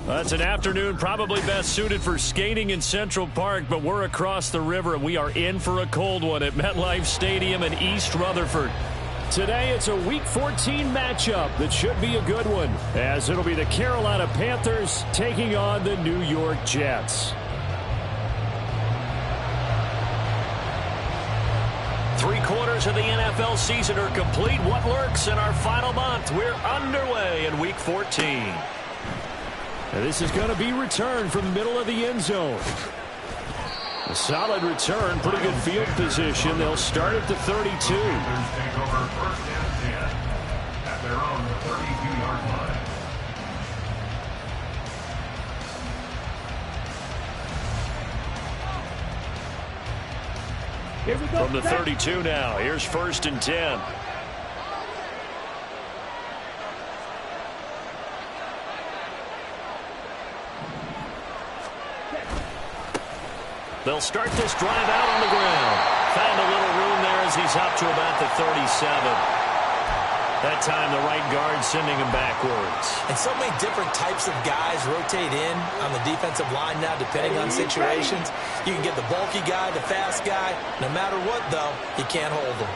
That's an afternoon probably best suited for skating in Central Park, but we're across the river and we are in for a cold one at MetLife Stadium in East Rutherford. Today it's a Week 14 matchup that should be a good one, as it'll be the Carolina Panthers taking on the New York Jets. 3/4 of the NFL season are complete. What lurks in our final month? We're underway in Week 14. And this is going to be returned from the middle of the end zone. A solid return, pretty good field position. They'll start at the 32. Take over first and 10 at their own 32-yard line. Here we go. From the 32 now, here's first and 10. They'll start this drive out on the ground. Found a little room there as he's up to about the 37. That time the right guard sending him backwards. And so many different types of guys rotate in on the defensive line now depending on situations. You can get the bulky guy, the fast guy. No matter what, though, he can't hold him.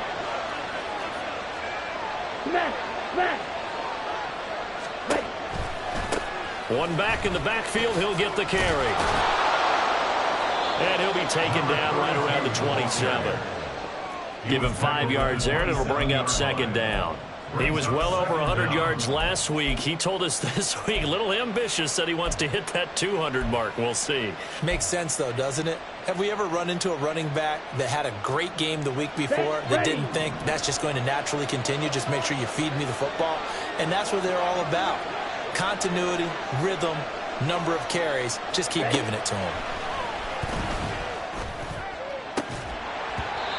One back in the backfield, he'll get the carry. And he'll be taken down right around the 27. Give him 5 yards there, and it'll bring up second down. He was well over 100 yards last week. He told us this week, a little ambitious, said he wants to hit that 200 mark. We'll see. Makes sense, though, doesn't it? Have we ever run into a running back that had a great game the week before that didn't think that's just going to naturally continue? Just make sure you feed me the football. And that's what they're all about. Continuity, rhythm, number of carries. Just keep giving it to him.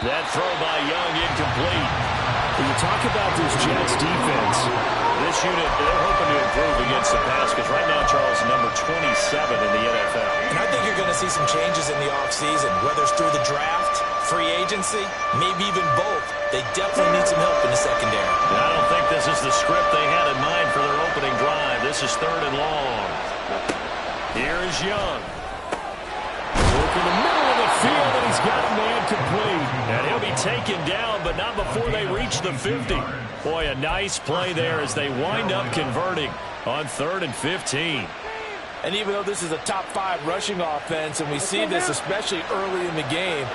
That throw by Young incomplete. When you talk about this Jets defense, this unit, they're hoping to improve against the pass because right now, Charles, number 27 in the NFL. And I think you're going to see some changes in the offseason, whether it's through the draft, free agency, maybe even both. They definitely need some help in the secondary. I don't think this is the script they had in mind for their opening drive. This is 3rd and long. Here is Young. Work in the middle of the field, and he's got a man complete. And he'll be taken down, but not before they reach the 50. Boy, a nice play there as they wind up converting on 3rd and 15. And even though this is a top 5 rushing offense, and we see this especially early in the game,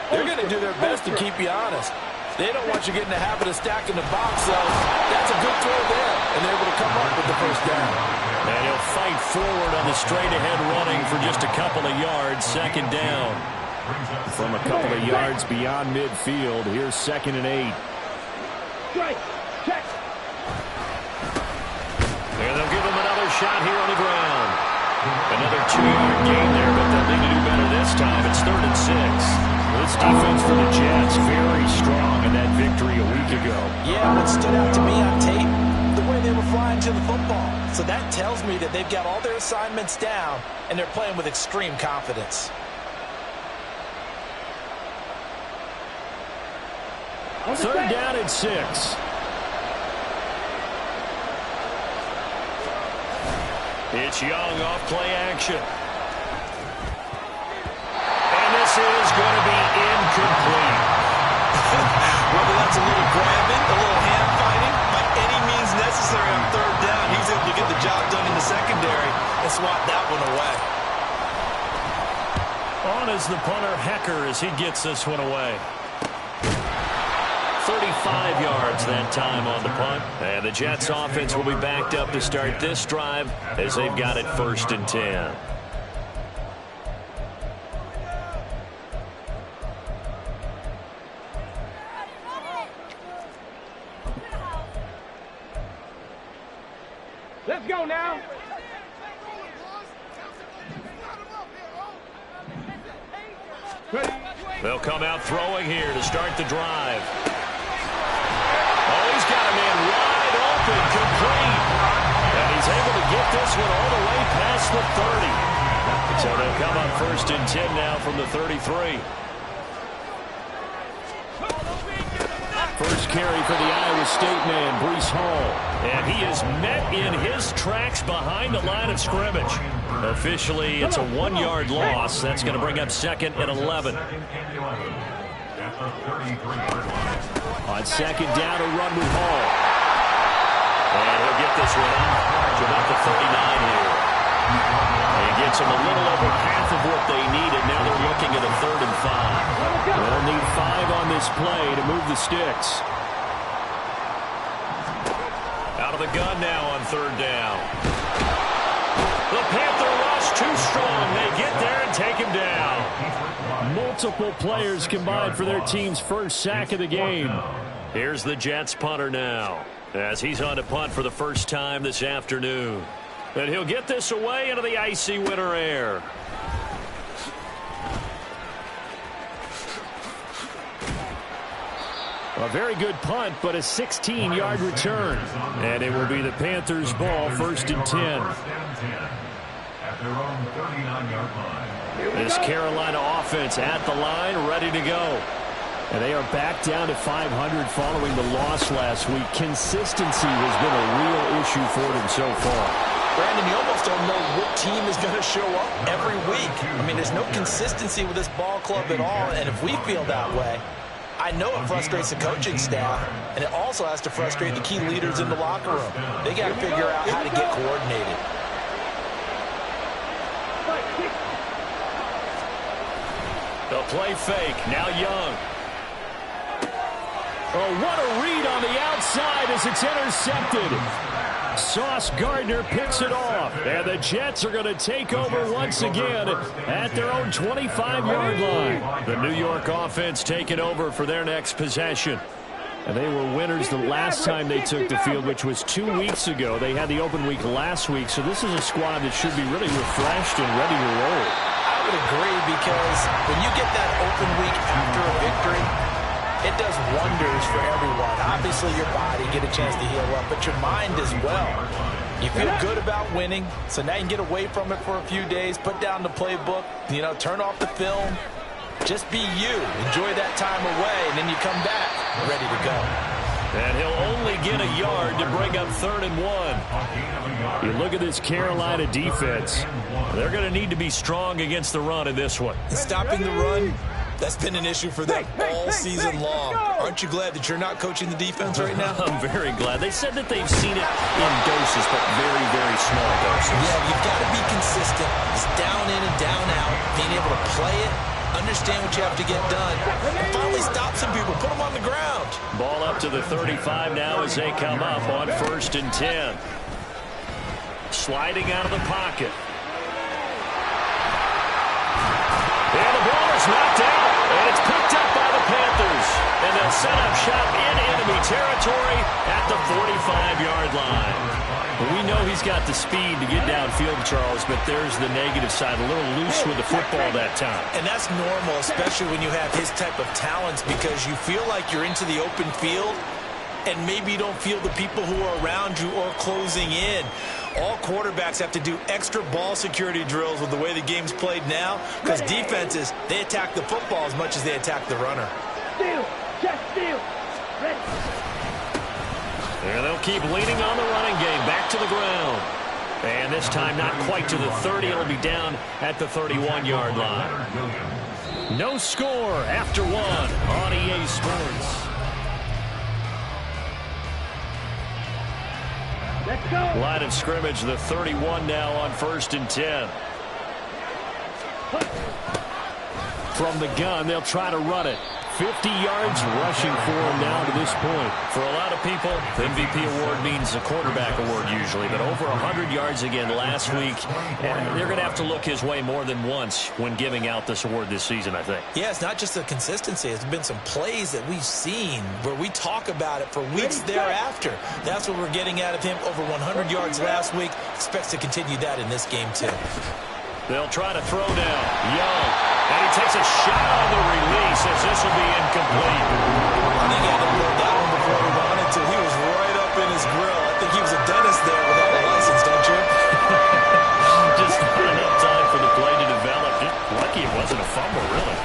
they're going to do their best to keep you honest. They don't want you getting the habit of stacking the box, so that's a good throw there, and they're able to come up with the first down. And he'll fight forward on the straight-ahead running for just a couple of yards, second down. From a couple of yards beyond midfield, here's 2nd and 8. And they'll give him another shot here on the ground. Another 2-yard gain there, but they'll need to do better this time. It's 3rd and 6. This defense for the Jets, very strong in that victory a week ago. Yeah, what stood out to me on tape, the way they were flying to the football. So that tells me that they've got all their assignments down, and they're playing with extreme confidence. Third down and 6. It's Young off play action. And this is going to be incomplete. Whether that's a little grabbing, a little hand fighting, by any means necessary on 3rd down, he's able to get the job done in the secondary and swat that one away. On is the punter Hecker as he gets this one away. 35 yards that time on the punt. And the Jets offense will be backed up to start this drive as they've got it 1st and 10. Let's go now. They'll come out throwing here to start the drive. Oh, he's got a man wide open, complete. And he's able to get this one all the way past the 30. So they'll come up 1st and 10 now from the 33. First carry for the Iowa State man, Breece Hall. And he is met in his tracks behind the line of scrimmage. Officially, it's a 1-yard loss. That's going to bring up 2nd and 11. On 2nd down, a run with Hall. And he'll get this one up to about the 39 here. He gets them a little over half of what they needed. Now they're looking at a 3rd and 5. They'll need 5 on this play to move the sticks. Out of the gun now on 3rd down. The Panther rush too strong. They get there and take him down. Multiple players combined for their team's first sack of the game. Here's the Jets punter now, as he's on to punt for the first time this afternoon. And he'll get this away into the icy winter air. A very good punt, but a 16-yard return. And it will be the Panthers' ball, 1st and 10. This Carolina offense at the line, ready to go. And they are back down to 500 following the loss last week. Consistency has been a real issue for them so far. Brandon, you almost don't know what team is going to show up every week. I mean, there's no consistency with this ball club at all, and if we feel that way, I know it frustrates the coaching staff, and it also has to frustrate the key leaders in the locker room. They got to figure out how to get coordinated. They'll play fake. Now Young. Oh, what a read on the outside as it's intercepted. Sauce Gardner picks it off, and the Jets are going to take over once again at their own 25-yard line. The New York offense taking over for their next possession. And they were winners the last time they took the field, which was 2 weeks ago. They had the open week last week, so this is a squad that should be really refreshed and ready to roll. I would agree, because when you get that open week after a victory, it does wonders for everyone. Obviously, your body get a chance to heal up, but your mind as well. You feel good about winning, so now you can get away from it for a few days, put down the playbook, turn off the film. Just be you. Enjoy that time away, and then you come back ready to go. And he'll only get a yard to bring up 3rd and 1. You look at this Carolina defense. They're going to need to be strong against the run in this one. Stopping the run, that's been an issue for them all season long. Aren't you glad that you're not coaching the defense right now? I'm very glad. They said that they've seen it in doses, but very, very small doses. Yeah, you've got to be consistent. It's down in and down out. Being able to play it, understand what you have to get done, and finally stop some people, put them on the ground. Ball up to the 35 now as they come up on 1st and 10. Sliding out of the pocket. And the ball is knocked out, and it's picked up by the Panthers. And they'll set up shop in enemy territory at the 45-yard line. We know he's got the speed to get downfield, Charles, but there's the negative side. A little loose with the football that time. And that's normal, especially when you have his type of talents, because you feel like you're into the open field, and maybe you don't feel the people who are around you or closing in. All quarterbacks have to do extra ball security drills with the way the game's played now, because defenses, they attack the football as much as they attack the runner. Steal, just steal. Ready. And they'll keep leaning on the running game. Back to the ground. And this time not quite to the 30. It'll be down at the 31-yard line. No score after 1 on EA Sports. Let's go. Line of scrimmage, the 31 now on 1st and 10. From the gun, they'll try to run it. 50 yards rushing for him now to this point. For a lot of people, the MVP award means a quarterback award usually, but over 100 yards again last week, and they're going to have to look his way more than once when giving out this award this season, I think. Yeah, it's not just the consistency. It's been some plays that we've seen where we talk about it for weeks thereafter. That's what we're getting out of him. Over 100 yards last week. Expects to continue that in this game, too. They'll try to throw down. Young. And he takes a shot on the release as this will be incomplete. I think he had to build that one before he wanted to. He was right up in his grill. I think he was a dentist there without a license, don't you? Just not enough time for the play to develop. Just lucky it wasn't a fumble, really.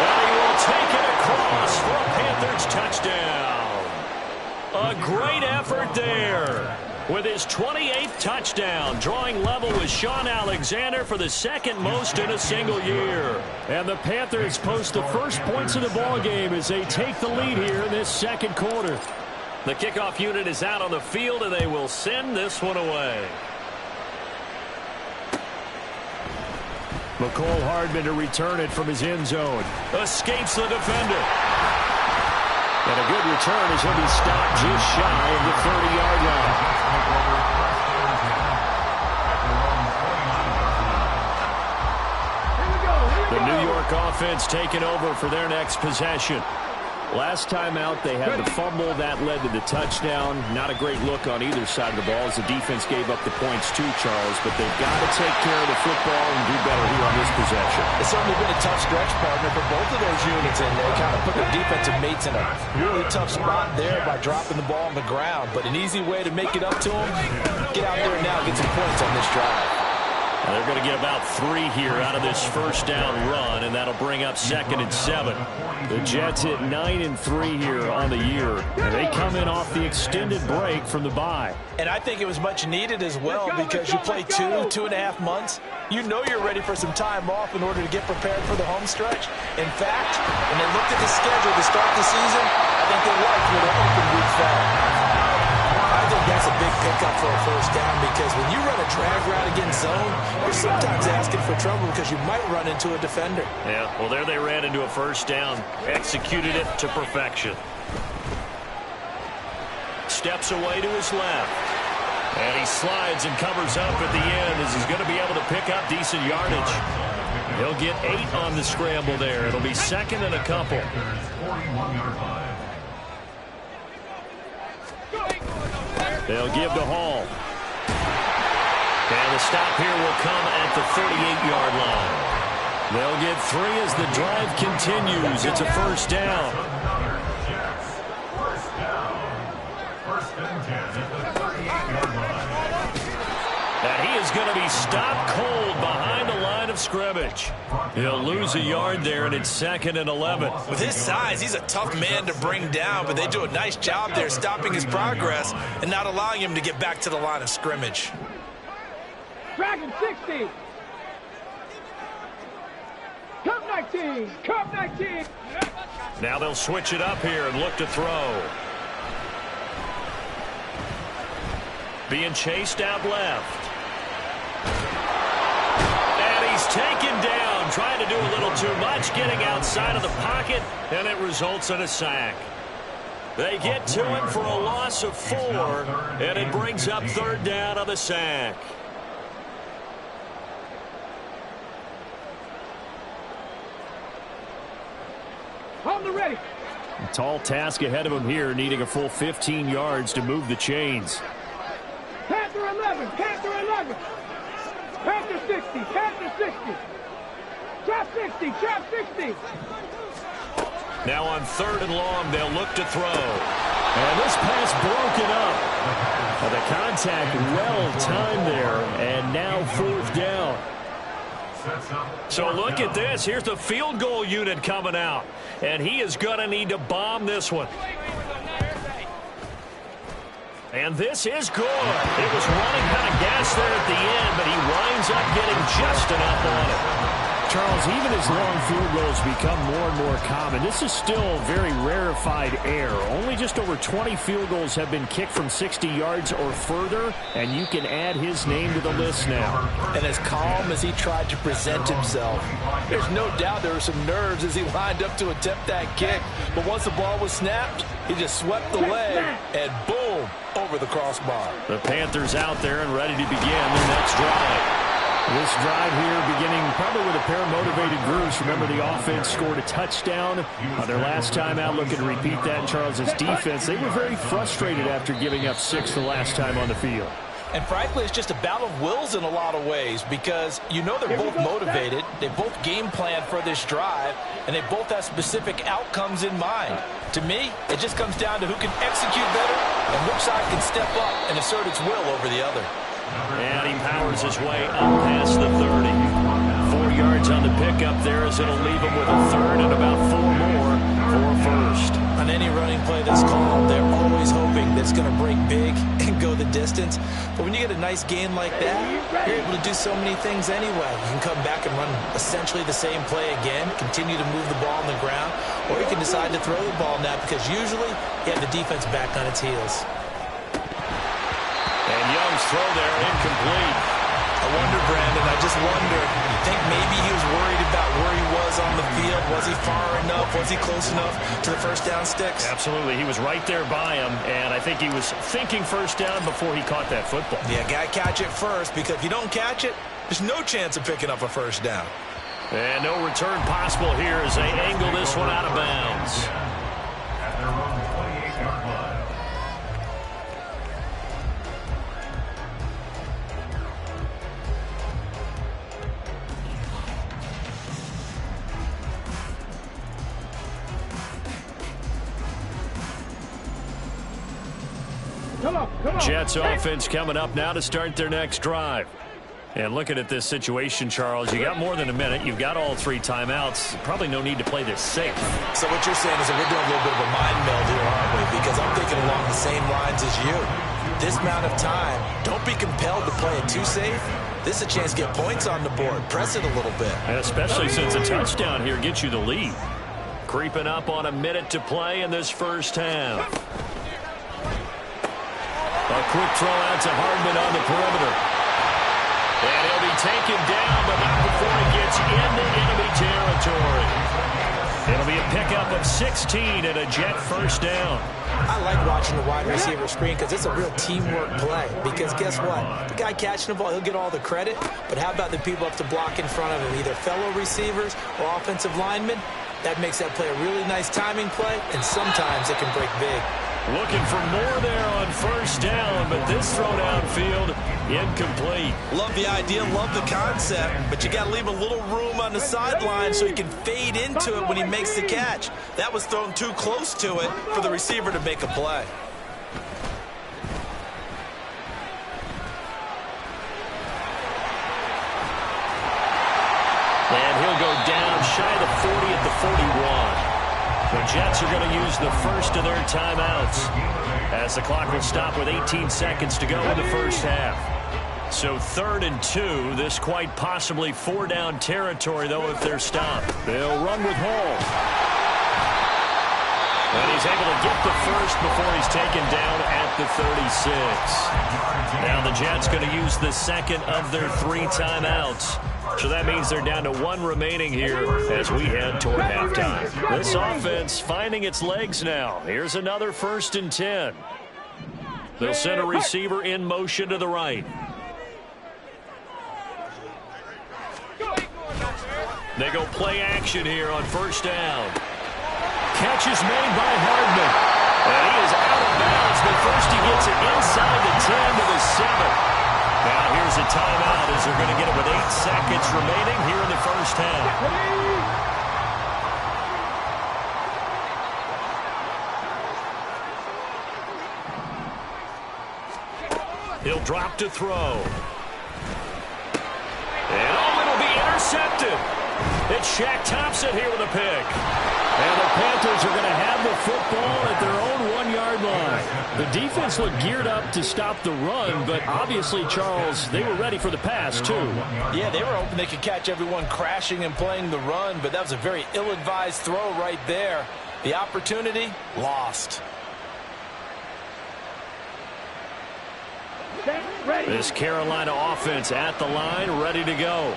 And he will take it across for a Panthers touchdown. A great effort there. With his 28th touchdown, drawing level with Sean Alexander for the second most in a single year. And the Panthers post the first points of the ball game as they take the lead here in this second quarter. The kickoff unit is out on the field, and they will send this one away. McCole Hardman to return it from his end zone. Escapes the defender. And a good return as he'll be stopped just shy of the 30-yard line. The New York offense taking over for their next possession. Last time out, they had the fumble. That led to the touchdown. Not a great look on either side of the ball as the defense gave up the points too, Charles. But they've got to take care of the football and do better here on this possession. It's certainly been a tough stretch, partner, for both of those units, and they kind of put their defensive mates in a really tough spot there by dropping the ball on the ground. But an easy way to make it up to them, get out there now and get some points on this drive. They're going to get about 3 here out of this first down run, and that'll bring up 2nd and 7. The Jets hit 9-3 here on the year, and they come in off the extended break from the bye. And I think it was much needed as well because you play 2.5 months. You know you're ready for some time off in order to get prepared for the home stretch. In fact, when they looked at the schedule to start the season, I think they liked where their open week fell. I think that's a big pickup for a first down because when you run a drag route against zone, you're sometimes asking for trouble because you might run into a defender. Yeah, well, there they ran into a first down. Executed it to perfection. Steps away to his left. And he slides and covers up at the end as he's going to be able to pick up decent yardage. He'll get 8 on the scramble there. It'll be 2nd and a couple. They'll give to Hall. And the stop here will come at the 38-yard line. They'll get 3 as the drive continues. It's a first down. And he is going to be stopped cold behind the line of scrimmage. He'll lose a yard there, and it's 2nd and 11. With his size, he's a tough man to bring down, but they do a nice job there stopping his progress and not allowing him to get back to the line of scrimmage. Dragon 60. Cup 19. Cup 19. Now they'll switch it up here and look to throw. Being chased out left. And he's taken down, trying to do a little too much, getting outside of the pocket, and it results in a sack. They get to him for a loss of 4, and it brings up 3rd down on the sack. On the ready. A tall task ahead of him here, needing a full 15 yards to move the chains. Panther 11. Panther 11. Panther 60. Panther 60. Trap 60. Trap 60. Now on 3rd and long, they'll look to throw. And this pass broken up. The contact well timed there, and now 4th down. So look at this. Here's the field goal unit coming out. And he is going to need to bomb this one. And this is good. It was running kind of gas there at the end, but he winds up getting just enough on it. Charles, even as long field goals become more and more common, this is still very rarefied air. Only just over 20 field goals have been kicked from 60 yards or further, and you can add his name to the list now. And as calm as he tried to present himself, there's no doubt there were some nerves as he lined up to attempt that kick. But once the ball was snapped, he just swept the leg, and boom, over the crossbar. The Panthers out there and ready to begin their next drive. This drive here beginning probably with a pair of motivated groups. Remember, the offense scored a touchdown on their last time out. Looking to repeat that in Charles's defense. They were very frustrated after giving up 6 the last time on the field. And frankly, it's just a battle of wills in a lot of ways because you know they're both motivated. They both game plan for this drive, and they both have specific outcomes in mind. To me, it just comes down to who can execute better and which side can step up and assert its will over the other. And he powers his way up past the 30. 4 yards on the pickup there as it'll leave him with a 3rd and about 4 more. any running play that's called, they're always hoping that it's going to break big and go the distance. But when you get a nice gain like that, you're able to do so many things anyway. You can come back and run essentially the same play again, continue to move the ball on the ground, or you can decide to throw the ball now because usually you have the defense back on its heels. And Young's throw there, incomplete. I wonder, Brandon, I just wonder, you think maybe he was worried about where he was on the field? Was he far enough? Was he close enough to the first down sticks? Absolutely. He was right there by him, and I think he was thinking first down before he caught that football. Yeah, got to catch it first, because if you don't catch it, there's no chance of picking up a first down. And no return possible here as they angle this one out of bounds. At their own 28-yard line. Come on. Jets offense coming up now to start their next drive. And looking at this situation, Charles, you got more than a minute. You've got all 3 timeouts. Probably no need to play this safe. So what you're saying is that we're doing a little bit of a mind meld here, aren't we? Because I'm thinking along the same lines as you. This amount of time, don't be compelled to play it too safe. This is a chance to get points on the board. Press it a little bit. And especially since a touchdown here gets you the lead. Creeping up on a minute to play in this first half. A quick throw out to Hardman on the perimeter. And he'll be taken down, but not before he gets into enemy territory. It'll be a pickup of 16 and a Jet first down. I like watching the wide receiver screen because it's a real teamwork play. Because guess what? The guy catching the ball, he'll get all the credit. But how about the people up to block in front of him, either fellow receivers or offensive linemen? That makes that play a really nice timing play, and sometimes it can break big. Looking for more there on first down, but this throw downfield, incomplete. Love the idea, love the concept, but you got to leave a little room on the sideline so he can fade into it when he makes the catch. That was thrown too close to it for the receiver to make a play. And he'll go down shy of the 40 at the 41. The Jets are going to use the first of their timeouts as the clock will stop with 18 seconds to go in the first half. So 3rd and 2, this quite possibly 4-down territory, though, if they're stopped. They'll run with Hall. And he's able to get the first before he's taken down at the 36. Now the Jets going to use the second of their 3 timeouts. So that means they're down to 1 remaining here as we head toward halftime. This offense finding its legs now. Here's another 1st and 10. They'll send a receiver in motion to the right. They go play action here on first down. Catch is made by Hardman. And he is out of bounds, but first he gets it inside the 10 to the 7. Now here's a timeout as they're going to get it with 8 seconds remaining here in the first half. He'll drop to throw. And it'll be intercepted. It's Shaq Thompson here with a pick. And the Panthers are going to have the football at their own 1-yard line. The defense looked geared up to stop the run, but obviously, Charles, they were ready for the pass, too. Yeah, they were hoping they could catch everyone crashing and playing the run, but that was a very ill-advised throw right there. The opportunity, lost. This Carolina offense at the line, ready to go.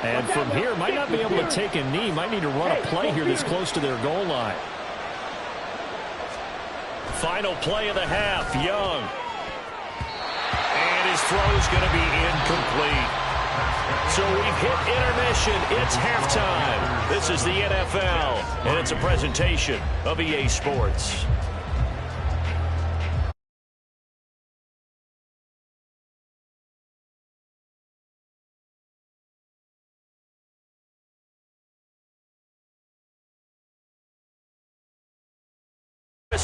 And from here, might not be able to take a knee. Might need to run a play here this close to their goal line. Final play of the half, Young. And his throw is going to be incomplete. So we've hit intermission. It's halftime. This is the NFL, and it's a presentation of EA Sports.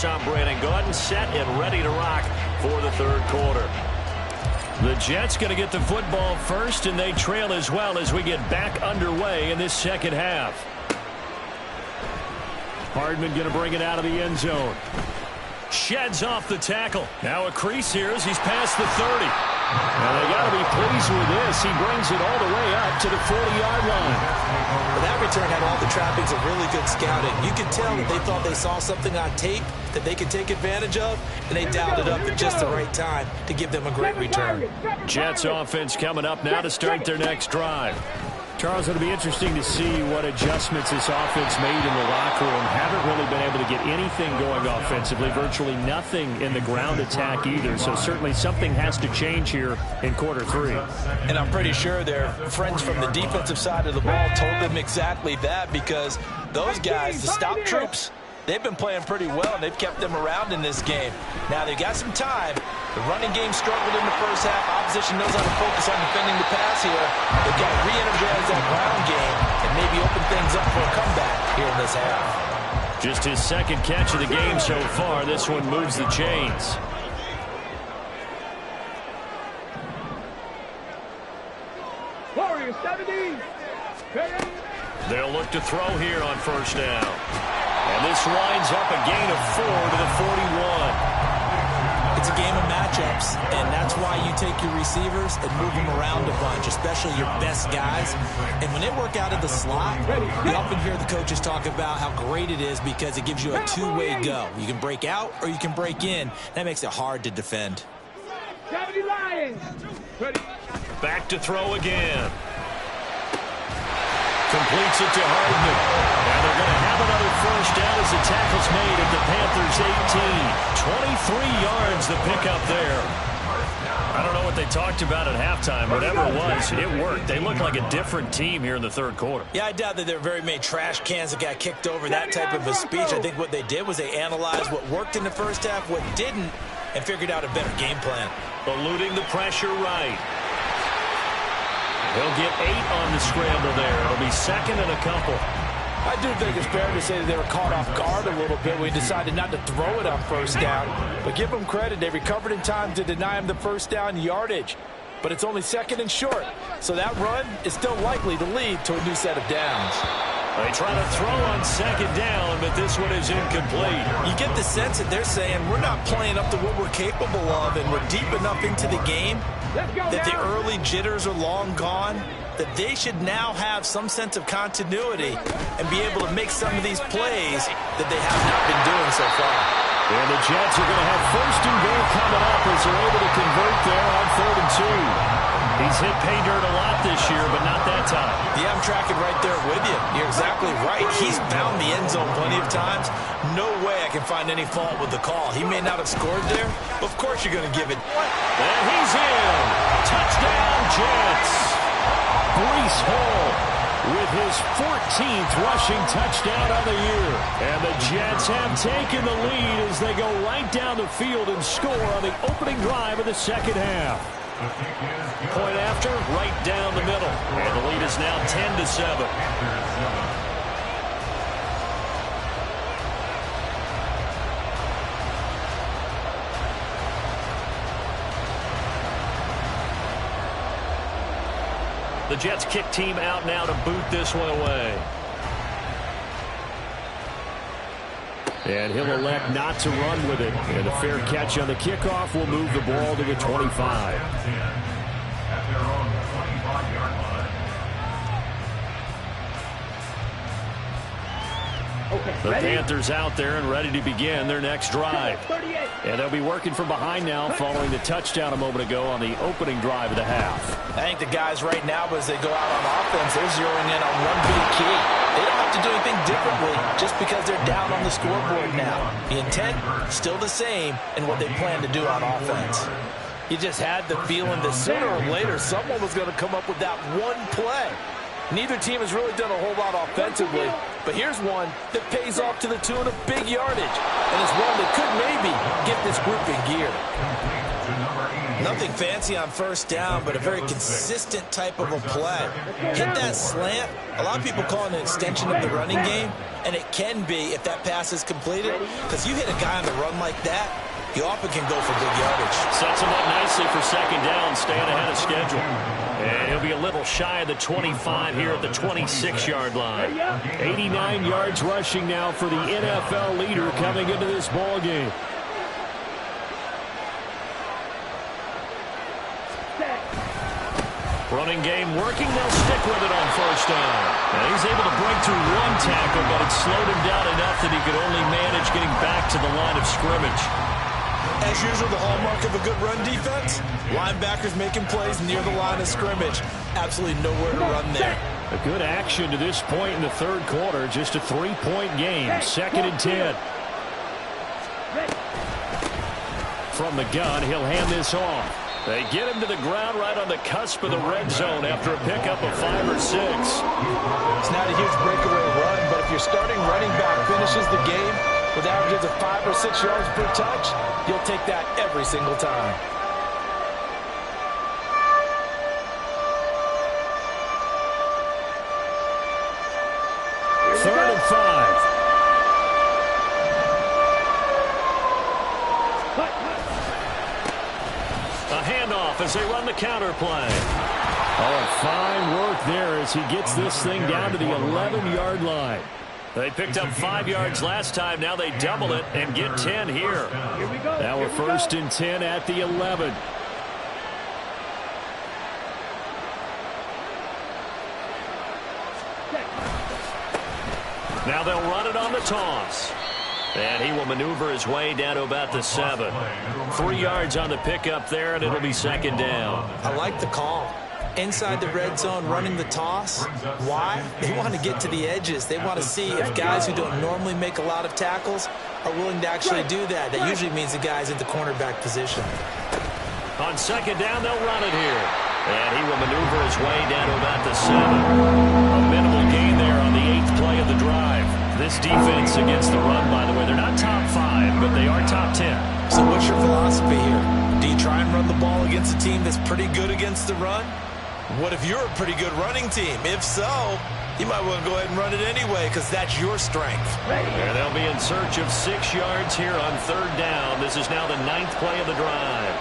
I'm Brandon Gordon, set and ready to rock for the 3rd quarter. The Jets going to get the football first, and they trail as well as we get back underway in this second half. Hardman going to bring it out of the end zone. Sheds off the tackle. Now a crease here as he's past the 30. Now they got to be pleased with this. He brings it all the way up to the 40-yard line. Well, that return had all the trappings of really good scouting. You could tell that they thought they saw something on tape that they could take advantage of, and they dialed it up at just the right time to give them a great return. Jets offense coming up now to start their next drive. Charles, it'll be interesting to see what adjustments this offense made in the locker room. Haven't really been able to get anything going offensively, virtually nothing in the ground attack either. So certainly something has to change here in quarter 3. And I'm pretty sure their friends from the defensive side of the ball told them exactly that, because those guys, the stop troops, they've been playing pretty well, and they've kept them around in this game. Now, they've got some time. The running game struggled in the first half. Opposition knows how to focus on defending the pass here. They've got to re-energize that ground game and maybe open things up for a comeback here in this half. Just his second catch of the game so far. This one moves the chains. Warriors 70. They'll look to throw here on first down. And this winds up a gain of 4 to the 41. It's a game of matchups, and that's why you take your receivers and move them around a bunch, especially your best guys. And when they work out of the slot, you often hear the coaches talk about how great it is because it gives you a two-way go. You can break out or you can break in. That makes it hard to defend. 70 Lions. Ready. Back to throw again. Completes it to Hardman. And they're going to have another first down as the tackle's made at the Panthers 18. 23 yards the pickup there. I don't know what they talked about at halftime. Whatever it was, it worked. They look like a different team here in the third quarter. Yeah, I doubt that there were very many trash cans that got kicked over, that type of a speech. I think what they did was they analyzed what worked in the first half, what didn't, and figured out a better game plan. Eluding the pressure right. He'll get 8 on the scramble there. It'll be second and a couple. I do think it's fair to say that they were caught off guard a little bit. We decided not to throw it on first down. But give them credit. They recovered in time to deny him the first down yardage. But it's only second and short. So that run is still likely to lead to a new set of downs. They try to throw on second down, but this one is incomplete. You get the sense that they're saying we're not playing up to what we're capable of, and we're deep enough into the game that the early jitters are long gone, that they should now have some sense of continuity and be able to make some of these plays that they have not been doing so far. And the Jets are going to have first and goal coming up as they're able to convert there on 3rd and 2. He's hit pay dirt a lot this year, but not that time. Yeah, I'm tracking right there with you. You're exactly right. He's found the end zone plenty of times. No way I can find any fault with the call. He may not have scored there, but of course you're going to give it. And he's in. Touchdown, Jets. Breece Hall with his 14th rushing touchdown of the year. And the Jets have taken the lead as they go right down the field and score on the opening drive of the second half. Point after, right down the middle. And the lead is now 10-7. The Jets kick team out now to boot this one away. And he'll elect not to run with it. And a fair catch on the kickoff will move the ball to the 25. At their own 25-yard line. The Panthers out there and ready to begin their next drive. And they'll be working from behind now following the touchdown a moment ago on the opening drive of the half. I think the guys right now, as they go out on offense, they're zeroing in on one big key. They don't have to do anything differently just because they're down on the scoreboard now. The intent, still the same in what they plan to do on offense. You just had the feeling that sooner or later someone was going to come up with that one play. Neither team has really done a whole lot offensively, but here's one that pays off to the tune of big yardage, and it's one that could maybe get this group in gear. Nothing fancy on first down, but a very consistent type of a play. Hit that slant. A lot of people call it an extension of the running game, and it can be if that pass is completed, because you hit a guy on the run like that, he often can go for big yardage. Sets him up nicely for second down, staying ahead of schedule. And he'll be a little shy of the 25 here at the 26-yard line. 89 yards rushing now for the NFL leader coming into this ball game. Running game working. They'll stick with it on first down. And he's able to break through one tackle, but it slowed him down enough that he could only manage getting back to the line of scrimmage. As usual, the hallmark of a good run defense, linebackers making plays near the line of scrimmage. Absolutely nowhere to run there. A good action to this point in the third quarter. Just a 3-point game. 2nd and 10. From the gun, he'll hand this off. They get him to the ground right on the cusp of the red zone after a pickup of 5 or 6. It's not a huge breakaway run, but if your starting running back finishes the game with averages of 5 or 6 yards per touch, you'll take that every single time. Third and 5. A handoff as they run the counter play. Oh, fine work there as he gets this thing down to the 11-yard line. They picked up 5 yards last time. Now they double it and get 10 here. Now a 1st and 10 at the 11. Now they'll run it on the toss. And he will maneuver his way down to about the 7. 3 yards on the pickup there, and it'll be second down. I like the call. Inside the red zone, running the toss. Why? They want to get to the edges. They want to see if guys who don't normally make a lot of tackles are willing to actually do that. That usually means the guy's in the cornerback position. On second down, they'll run it here. And he will maneuver his way down to about the 7. A minimal gain there on the 8th play of the drive. This defense against the run, by the way, they're not top 5, but they are top 10. So what's your philosophy here? Do you try and run the ball against a team that's pretty good against the run? What if you're a pretty good running team? If so, you might want to go ahead and run it anyway because that's your strength. And they'll be in search of 6 yards here on third down. This is now the 9th play of the drive.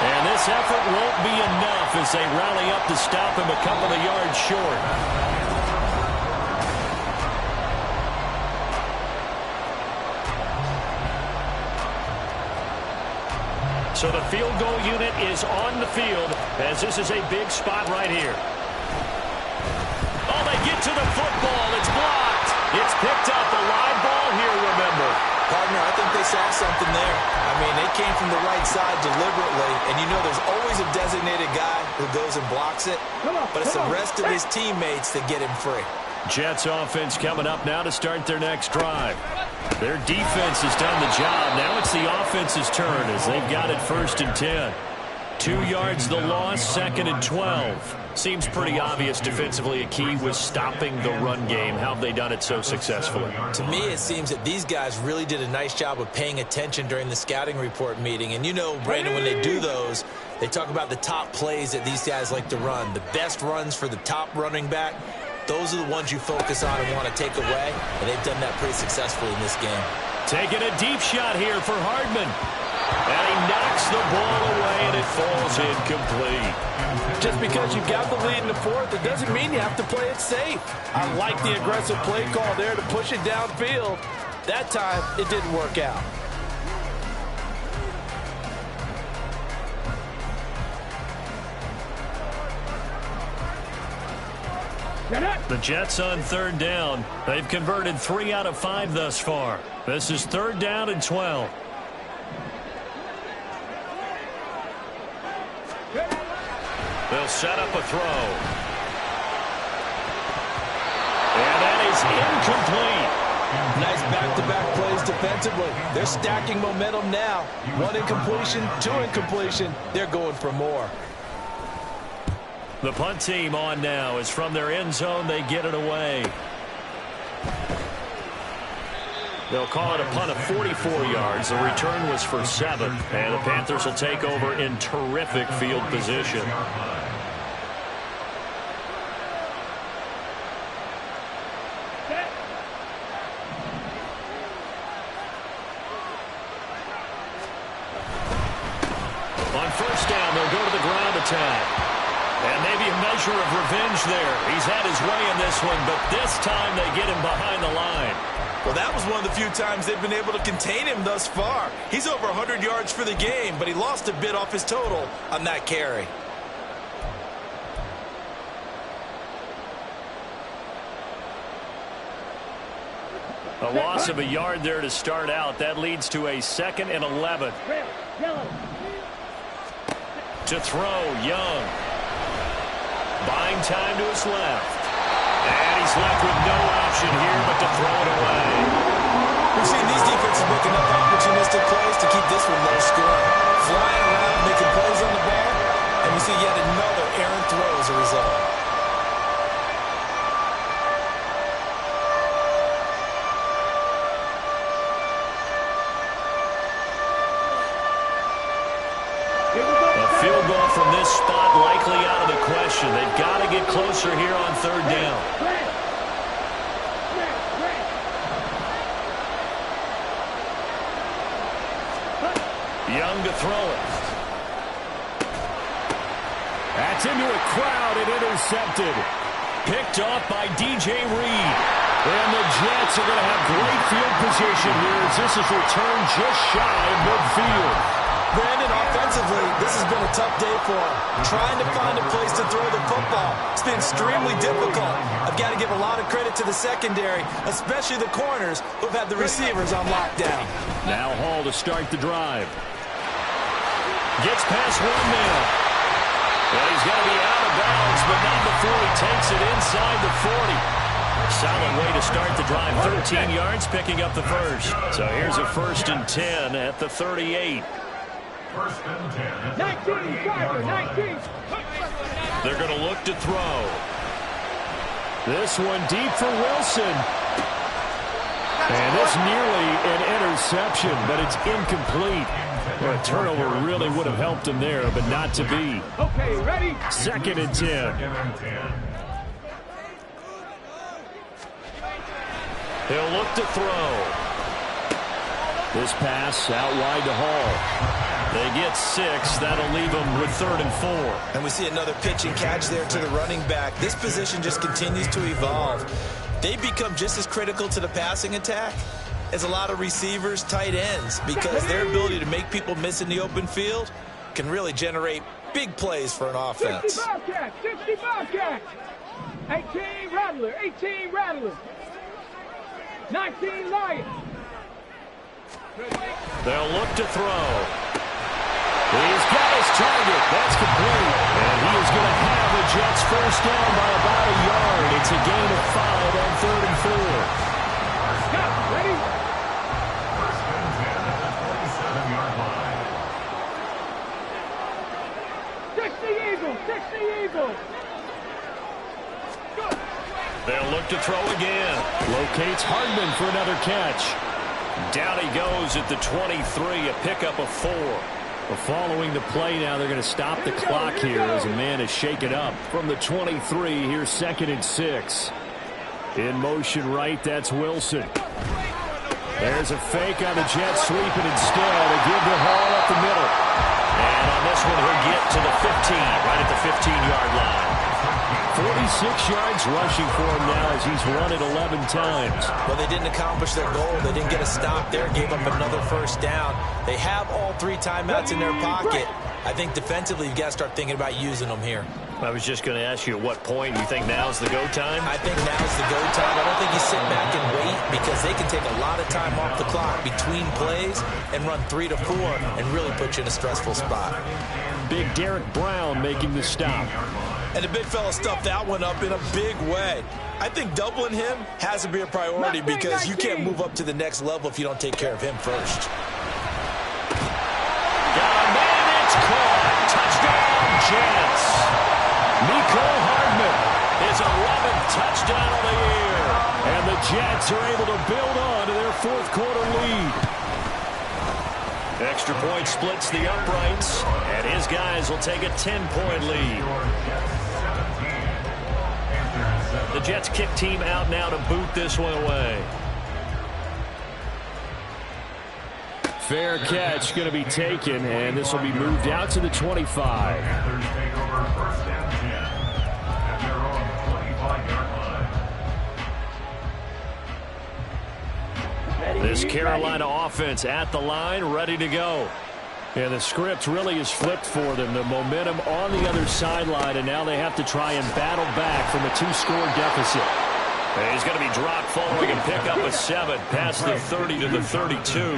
And this effort won't be enough as they rally up to stop him a couple of yards short. So the field goal unit is on the field as this is a big spot right here. Oh, they get to the football. It's blocked. It's picked up. A live ball here, remember. Partner, I think they saw something there. I mean, they came from the right side deliberately, and you know there's always a designated guy who goes and blocks it, but it's the rest of his teammates that get him free. Jets offense coming up now to start their next drive. Their defense has done the job. Now it's the offense's turn as they've got it 1st and 10. 2 yards the loss, 2nd and 12. Seems pretty obvious defensively a key was stopping the run game. How have they done it so successfully? To me, it seems that these guys really did a nice job of paying attention during the scouting report meeting. And you know, Brandon, when they do those, they talk about the top plays that these guys like to run. The best runs for the top running back, those are the ones you focus on and want to take away. And they've done that pretty successfully in this game. Taking a deep shot here for Hardman. And he knocks the ball away, and it falls incomplete. Just because you've got the lead in the 4th, it doesn't mean you have to play it safe. I like the aggressive play call there to push it downfield. That time, it didn't work out. The Jets on third down. They've converted 3 out of 5 thus far. This is 3rd down and 12. They'll set up a throw. And that is incomplete. Nice back-to-back plays defensively. They're stacking momentum now. 1 incompletion, 2 incompletion. They're going for more. The punt team on now is from their end zone. They get it away. They'll call it a punt of 44 yards. The return was for 7. And the Panthers will take over in terrific field position. time. And maybe a measure of revenge there. He's had his way in this one, but this time they get him behind the line. Well, that was one of the few times they've been able to contain him thus far. He's over 100 yards for the game, but he lost a bit off his total on that carry. A loss of a yard there to start out. That leads to a 2nd and 11. To throw, Young. Buying time to his left. And he's left with no option here but to throw it away. We've seen these defenses making up opportunistic plays to keep this one low scoring. Flying around, making plays on the ball, and we see yet another errant throw as a result. A field goal from this spot likely out of the question. They've got to get closer here on 3rd down. Young to throw it. That's into a crowd and intercepted. Picked off by DJ Reed. And the Jets are going to have great field position here as this is returned just shy of midfield. Brandon, offensively, this has been a tough day for him. Trying to find a place to throw the football. It's been extremely difficult. I've got to give a lot of credit to the secondary, especially the corners who've had the receivers on lockdown. Now Hall to start the drive. Gets past one man. Well, he's got to be out of bounds, but not before he takes it inside the 40. Solid way to start the drive. 13 yards, picking up the first. So here's a 1st and 10 at the 38. 1st and 10. 19, driver, 19. They're going to look to throw. This one deep for Wilson. And it's nearly an interception, but it's incomplete. Well, a turnover really would have helped him there, but not to be. Okay, ready? 2nd and 10. 2nd and 10. He'll look to throw. This pass out wide to Hall. They get 6. That'll leave them with 3rd and 4. And we see another pitch and catch there to the running back. This position just continues to evolve. They become just as critical to the passing attack as a lot of receivers, tight ends, because their ability to make people miss in the open field can really generate big plays for an offense. 60 Bobcat, 60 Bobcat. 18 Rattler, 18 Rattler. 19 Lion. They'll look to throw. He's got his target. That's complete. And he is going to have the Jets first down by about a yard. It's a gain of 5 on 3rd and 4. Got it, ready? 1st and 10 at the 47-yard line. 60 Eagles, 60 Eagles. They'll look to throw again. Locates Hardman for another catch. Down he goes at the 23, a pickup of 4. Well, following the play now, they're going to stop the clock here as a man is shaken up. From the 23, here's 2nd and 6. In motion right, that's Wilson. There's a fake on the Jets, sweeping instead. A give to Hall up the middle. And on this one, he'll get to the 15, right at the 15-yard line. 46 yards rushing for him now as he's run it 11 times. Well, they didn't accomplish their goal. They didn't get a stop there, gave up another first down. They have all 3 timeouts in their pocket. I think defensively, you've got to start thinking about using them here. I was just going to ask you at what point you think now's the go time? I think now's the go time. I don't think you sit back and wait because they can take a lot of time off the clock between plays and run 3 to 4 and really put you in a stressful spot. Big Derek Brown making the stop. And the big fella stuffed that one up in a big way. I think doubling him has to be a priority because you can't move up to the next level if you don't take care of him first. Got a man, it's caught. Touchdown, Jets. Mecole Hardman, his 11th touchdown of the year. And the Jets are able to build on to their 4th quarter lead. Extra point splits the uprights, and his guys will take a 10-point lead. The Jets kick team out now to boot this one away. Fair catch going to be taken, and this will be moved out to the 25. Panthers take over first and 10 at their own 25-yard line. This Carolina offense at the line, ready to go. And the script really is flipped for them. The momentum on the other sideline, and now they have to try and battle back from a 2-score deficit. And he's going to be dropped following and pick up a 7 past the 30 to the 32.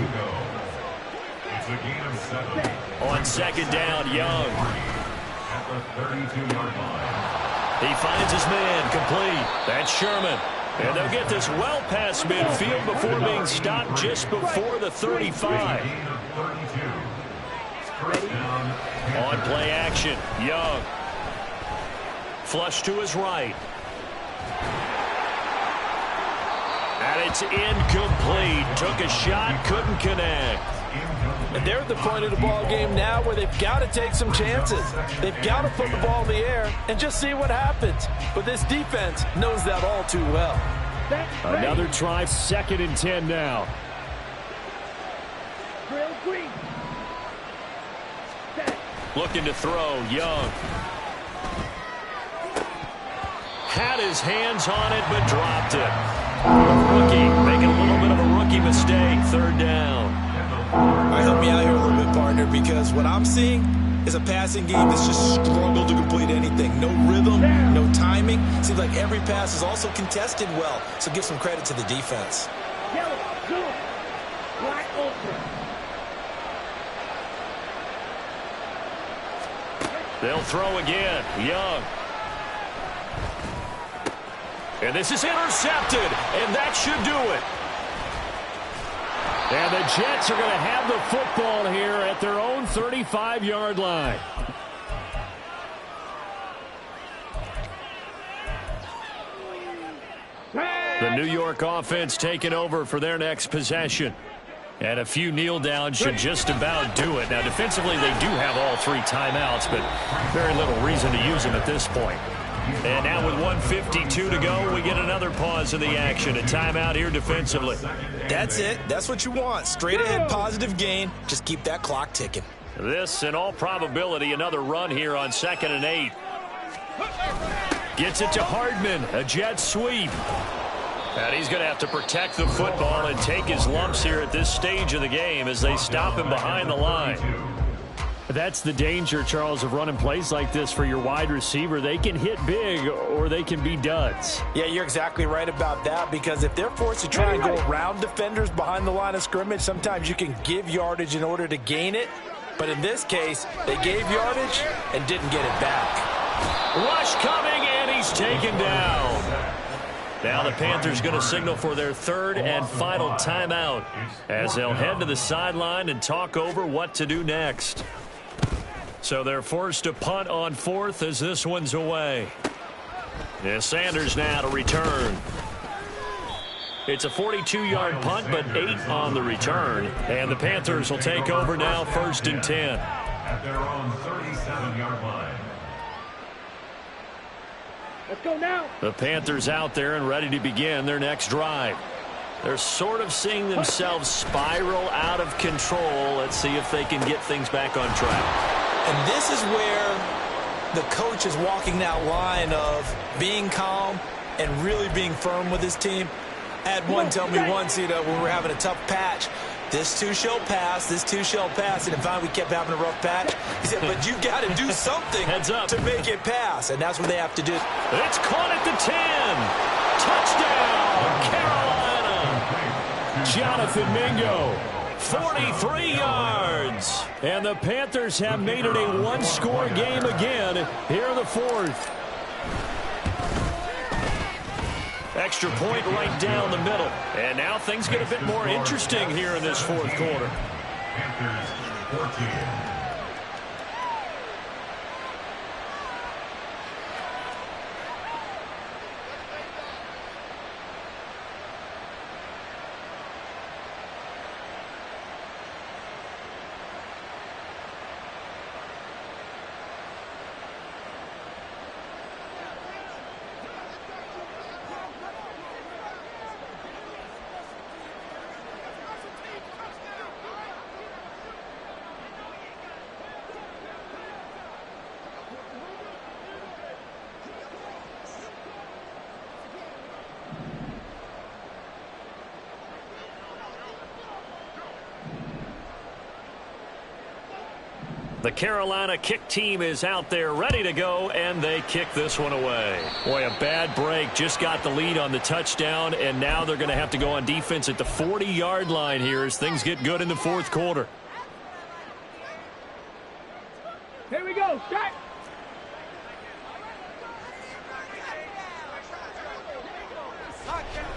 It's a gain of 7. On second down, Young. At the 32-yard line. He finds his man complete. That's Sherman. And they'll get this well past midfield before being stopped just before the 35. Gain of 32. On play action, Young. Flush to his right. And it's incomplete. Took a shot, couldn't connect. And they're at the point of the ball game now where they've got to take some chances. They've got to put the ball in the air and just see what happens. But this defense knows that all too well. Another try, 2nd and 10 now. Looking to throw, Young. Had his hands on it, but dropped it. Rookie making a little bit of a rookie mistake. 3rd down. All right, help me out here a little bit, partner, because what I'm seeing is a passing game that's just struggled to complete anything. No rhythm, no timing. Seems like every pass is also contested well, so give some credit to the defense. Yellow, blue, black, ultra. They'll throw again. Young. And this is intercepted, and that should do it. And the Jets are going to have the football here at their own 35-yard line. The New York offense taking over for their next possession. And a few kneel downs should just about do it. Now, defensively, they do have all 3 timeouts, but very little reason to use them at this point. And now with 1:52 to go, we get another pause in the action. A timeout here defensively. That's it. That's what you want. Straight ahead, positive gain. Just keep that clock ticking. This, in all probability, another run here on 2nd and 8. Gets it to Hardman. A jet sweep. And he's going to have to protect the football and take his lumps here at this stage of the game as they stop him behind the line. That's the danger, Charles, of running plays like this for your wide receiver. They can hit big or they can be duds. Yeah, you're exactly right about that, because if they're forced to try and go around defenders behind the line of scrimmage, sometimes you can give yardage in order to gain it. But in this case, they gave yardage and didn't get it back. Rush coming, and he's taken down. Now the Panthers going to signal for their 3rd and final timeout as they'll head to the sideline and talk over what to do next. So they're forced to punt on 4th as this one's away. Yeah, Sanders now to return. It's a 42-yard punt, but 8 on the return. And the Panthers will take over now, 1st and 10. At their own 37-yard line. Let's go now. The Panthers out there and ready to begin their next drive. They're sort of seeing themselves spiral out of control. Let's see if they can get things back on track. And this is where the coach is walking that line of being calm and really being firm with his team. I had one tell me once, when we were having a tough patch, this too shall pass, this too shall pass. And finally we kept having a rough patch. He said, but you got to do something Heads up. to make it pass. And that's what they have to do. It's caught at the 10. Touchdown, Carolina. Jonathan Mingo. 43 yards. And the Panthers have made it a one-score game again here in the 4th. Extra point right down the middle. And now things get a bit more interesting here in this 4th quarter. Panthers 14. The Carolina kick team is out there ready to go, and they kick this one away. Boy, a bad break. Just got the lead on the touchdown, and now they're going to have to go on defense at the 40-yard line here as things get good in the fourth quarter. Here we go. Start.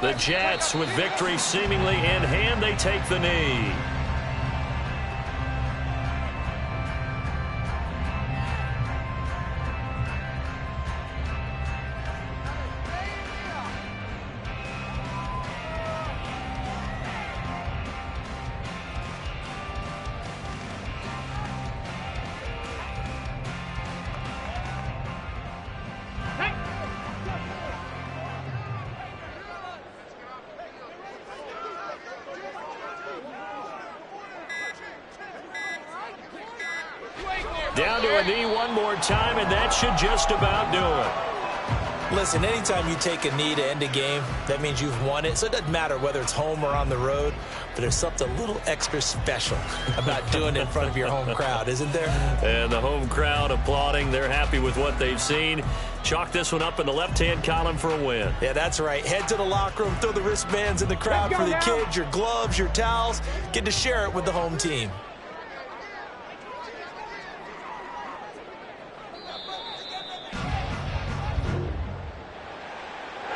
The Jets with victory seemingly in hand. They take the knee. Down to a knee one more time, and that should just about do it. Listen, anytime you take a knee to end a game, that means you've won it. So it doesn't matter whether it's home or on the road, but there's something a little extra special about doing it in front of your home crowd, isn't there? And the home crowd applauding. They're happy with what they've seen. Chalk this one up in the left-hand column for a win. Yeah, that's right. Head to the locker room, throw the wristbands in the crowd for the kids, your gloves, your towels. Get to share it with the home team.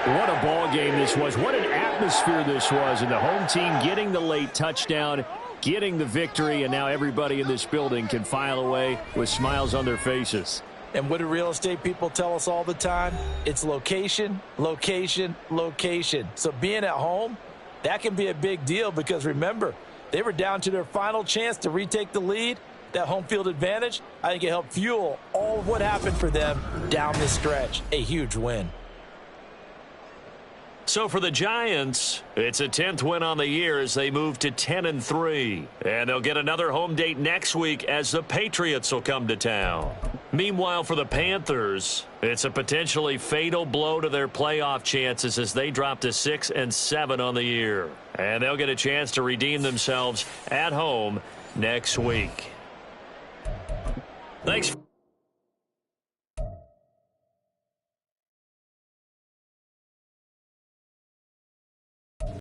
What a ball game this was. What an atmosphere this was. And the home team getting the late touchdown, getting the victory, and now everybody in this building can file away with smiles on their faces. And what do real estate people tell us all the time? It's location, location, location. So being at home, that can be a big deal because, remember, they were down to their final chance to retake the lead. That home field advantage, I think it helped fuel all of what happened for them down this stretch. A huge win. So for the Giants, it's a 10th win on the year as they move to 10-3. And they'll get another home date next week as the Patriots will come to town. Meanwhile, for the Panthers, it's a potentially fatal blow to their playoff chances as they drop to 6-7 on the year. And they'll get a chance to redeem themselves at home next week. Thanks.